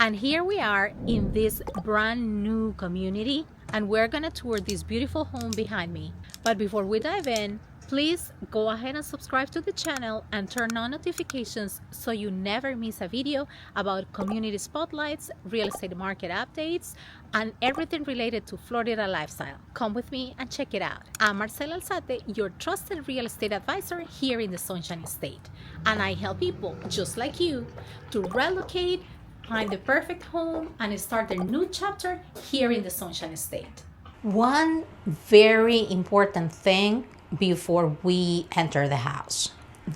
And here we are in this brand new community, and we're gonna tour this beautiful home behind me. But before we dive in, please go ahead and subscribe to the channel and turn on notifications so you never miss a video about community spotlights, real estate market updates, and everything related to Florida lifestyle. Come with me and check it out. I'm Marcela Alzate, your trusted real estate advisor here in the Sunshine State, and I help people just like you to relocate, find the perfect home, and start their new chapter here in the Sunshine State. One very important thing before we enter the house.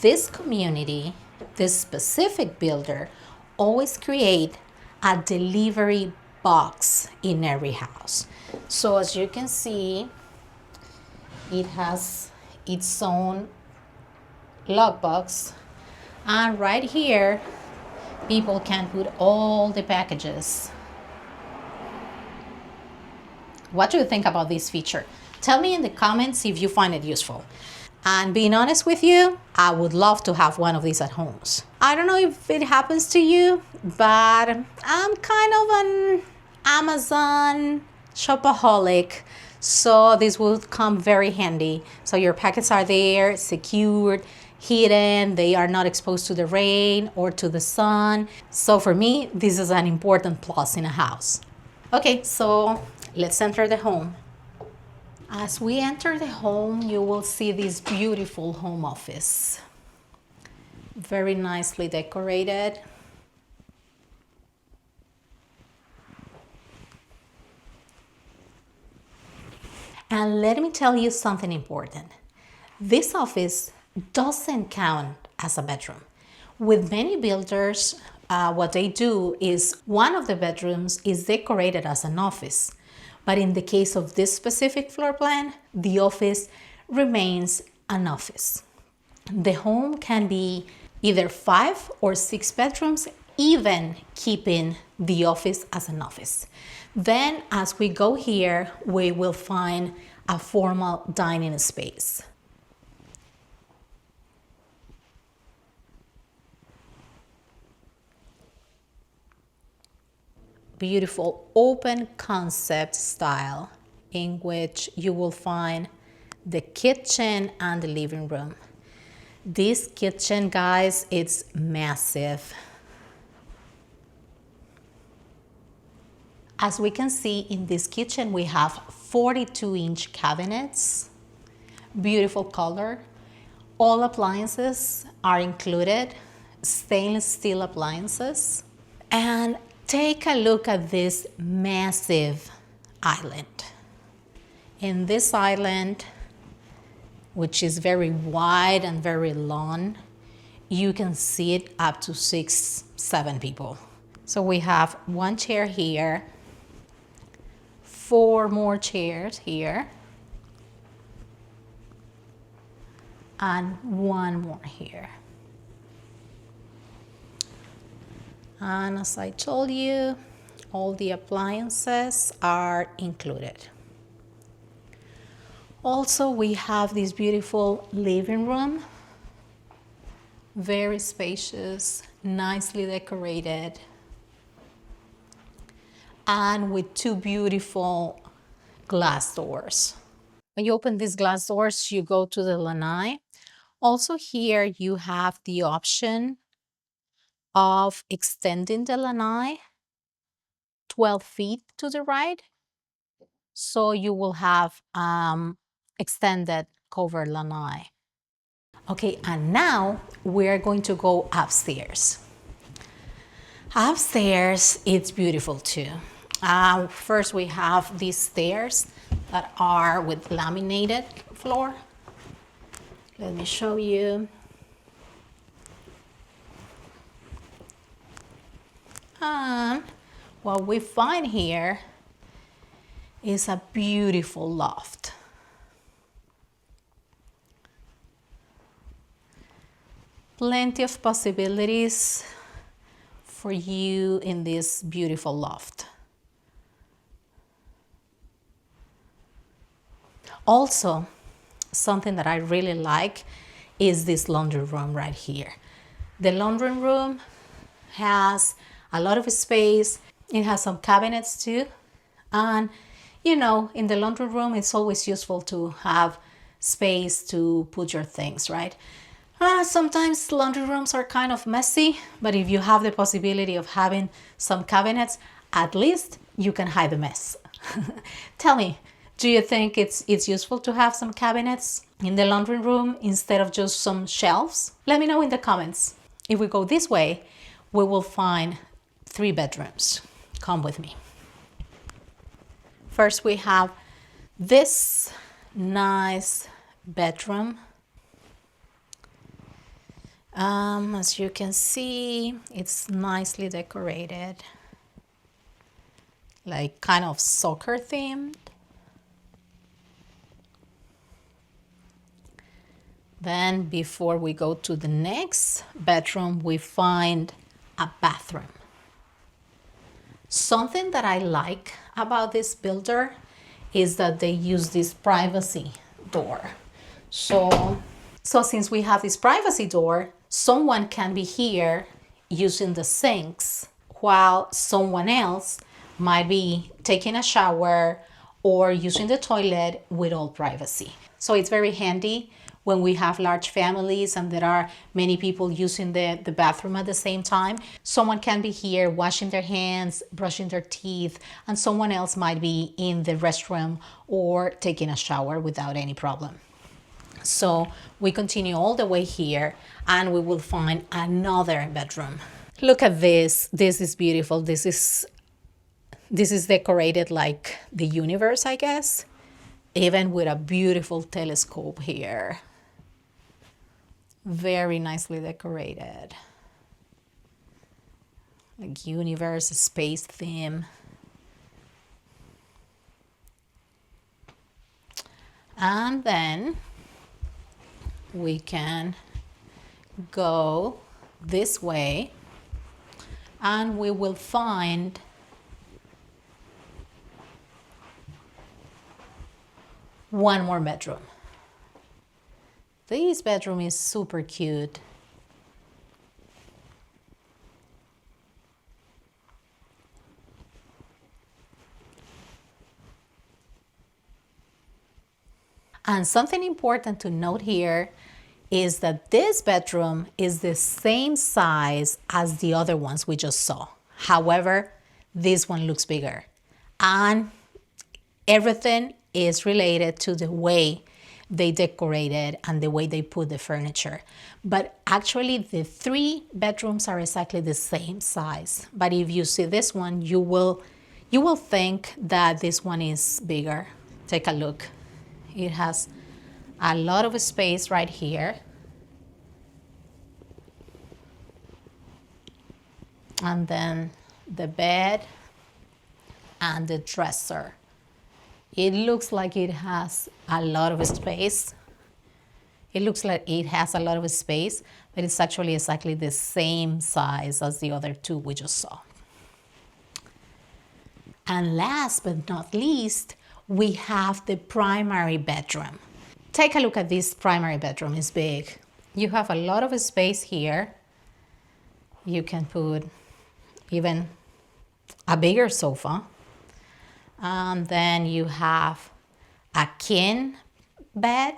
This community, this specific builder, always create a delivery box in every house. So as you can see, it has its own lockbox, and right here people can put all the packages. What do you think about this feature? Tell me in the comments if you find it useful. And being honest with you, I would love to have one of these at homes. I don't know if it happens to you, but I'm kind of an Amazon shopaholic, so this would come very handy. So your packets are there, secured, hidden, they are not exposed to the rain or to the sun. So for me, this is an important plus in a house. Okay, so let's enter the home. As we enter the home, you will see this beautiful home office. Very nicely decorated. And let me tell you something important. This office doesn't count as a bedroom. With many builders, what they do is one of the bedrooms is decorated as an office. But in the case of this specific floor plan, the office remains an office. The home can be either 5 or 6 bedrooms, even keeping the office as an office. Then as we go here, we will find a formal dining space. Beautiful open concept style in which you will find the kitchen and the living room. This kitchen, guys, it's massive. As we can see in this kitchen, we have 42-inch cabinets, beautiful color. All appliances are included, stainless steel appliances. And take a look at this massive island. In this island, which is very wide and very long, you can sit up to 6, 7 people. So we have one chair here, 4 more chairs here, and 1 more here. And as I told you, all the appliances are included. Also, we have this beautiful living room, very spacious, nicely decorated, and with 2 beautiful glass doors. When you open these glass doors, you go to the lanai. Also here, you have the option of extending the lanai 12 feet to the right, so you will have extended cover lanai. Okay, and now we're going to go upstairs. Upstairs, it's beautiful too. First, we have these stairs that are with laminated floor. Let me show you. What we find here is a beautiful loft. Plenty of possibilities for you in this beautiful loft. Also, something that I really like is this laundry room right here. The laundry room has a lot of space. It has some cabinets too. And you know, in the laundry room, it's always useful to have space to put your things, right? Sometimes laundry rooms are kind of messy, but if you have the possibility of having some cabinets, at least you can hide the mess. Tell me, do you think it's useful to have some cabinets in the laundry room instead of just some shelves? Let me know in the comments. If we go this way, we will find 3 bedrooms. Come with me. First, we have this nice bedroom. As you can see, it's nicely decorated, like kind of soccer themed. Then before we go to the next bedroom, we find a bathroom. Something that I like about this builder is that they use this privacy door. So since we have this privacy door, someone can be here using the sinks while someone else might be taking a shower or using the toilet with all privacy. So it's very handy when we have large families and there are many people using the bathroom at the same time. Someone can be here washing their hands, brushing their teeth, and someone else might be in the restroom or taking a shower without any problem. So we continue all the way here and we will find another bedroom. Look at this. This is beautiful. This is decorated like the universe, I guess, even with a beautiful telescope here. Very nicely decorated. Like universe, space theme. And then we can go this way and we will find one more bedroom. This bedroom is super cute. And something important to note here is that this bedroom is the same size as the other ones we just saw. However, this one looks bigger. And everything is related to the way they decorated and the way they put the furniture. But actually the 3 bedrooms are exactly the same size. But if you see this one, you will think that this one is bigger. Take a look. It has a lot of space right here. And then the bed and the dresser. It looks like it has a lot of space. It looks like it has a lot of space, but it's actually exactly the same size as the other 2 we just saw. And last but not least, we have the primary bedroom. Take a look at this primary bedroom. It's big. You have a lot of space here. You can put even a bigger sofa. And then you have a king bed,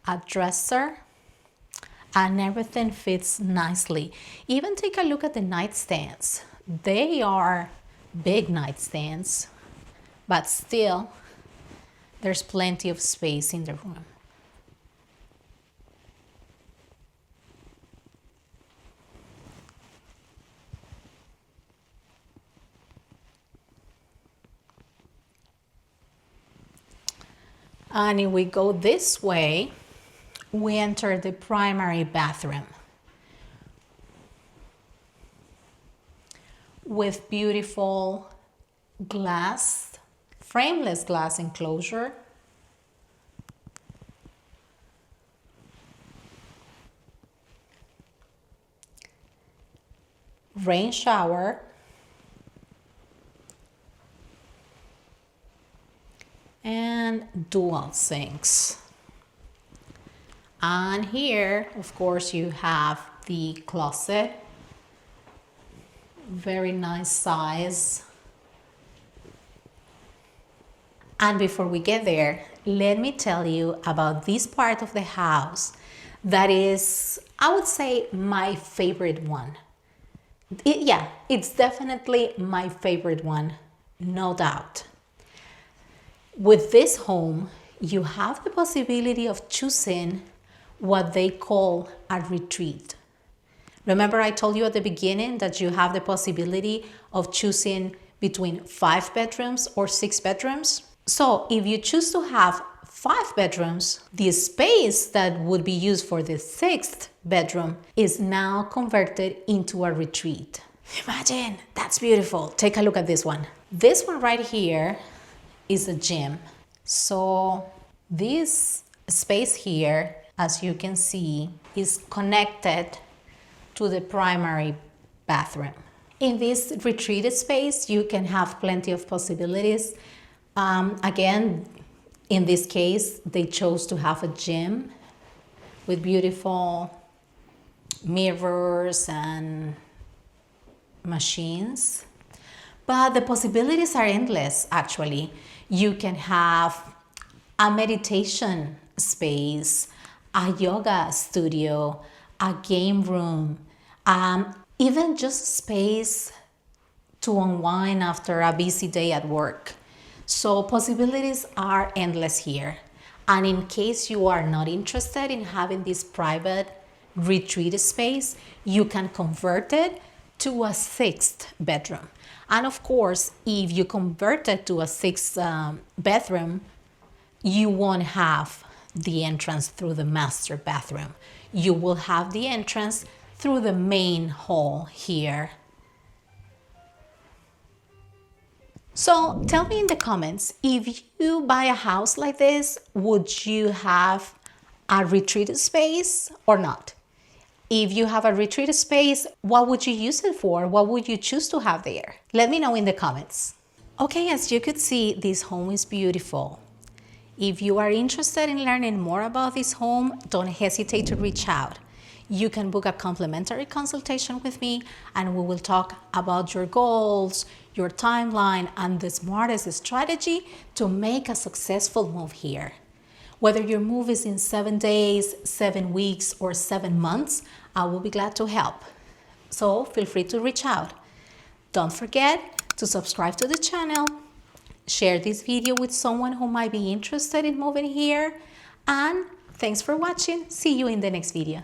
a dresser, and everything fits nicely. Even take a look at the nightstands. They are big nightstands, but still there's plenty of space in the room. And if we go this way, we enter the primary bathroom with beautiful glass, frameless glass enclosure. Rain shower. And dual sinks. And here, of course, you have the closet Very nice size. And before we get there, let me tell you about this part of the house that is, I would say, my favorite one. Yeah, it's definitely my favorite one, no doubt. With this home, you have the possibility of choosing what they call a retreat. Remember I told you at the beginning that you have the possibility of choosing between 5 bedrooms or 6 bedrooms? So if you choose to have 5 bedrooms, the space that would be used for the 6th bedroom is now converted into a retreat. Imagine, that's beautiful. Take a look at this one. This one right here is a gym. So this space here, as you can see, is connected to the primary bathroom. In this retreat space, you can have plenty of possibilities. Again, in this case, they chose to have a gym with beautiful mirrors and machines. But the possibilities are endless, actually. You can have a meditation space, a yoga studio, a game room, even just space to unwind after a busy day at work. So possibilities are endless here. And in case you are not interested in having this private retreat space, you can convert it to a 6th bedroom. And of course, if you convert it to a 6th bedroom, you won't have the entrance through the master bathroom. You will have the entrance through the main hall here. So tell me in the comments, if you buy a house like this, would you have a retreat space or not? If you have a retreat space, what would you use it for? What would you choose to have there? Let me know in the comments. Okay, as you could see, this home is beautiful. If you are interested in learning more about this home, don't hesitate to reach out. You can book a complimentary consultation with me and we will talk about your goals, your timeline, and the smartest strategy to make a successful move here. Whether your move is in 7 days, 7 weeks, or 7 months, I will be glad to help. So feel free to reach out. Don't forget to subscribe to the channel, share this video with someone who might be interested in moving here, and thanks for watching. See you in the next video.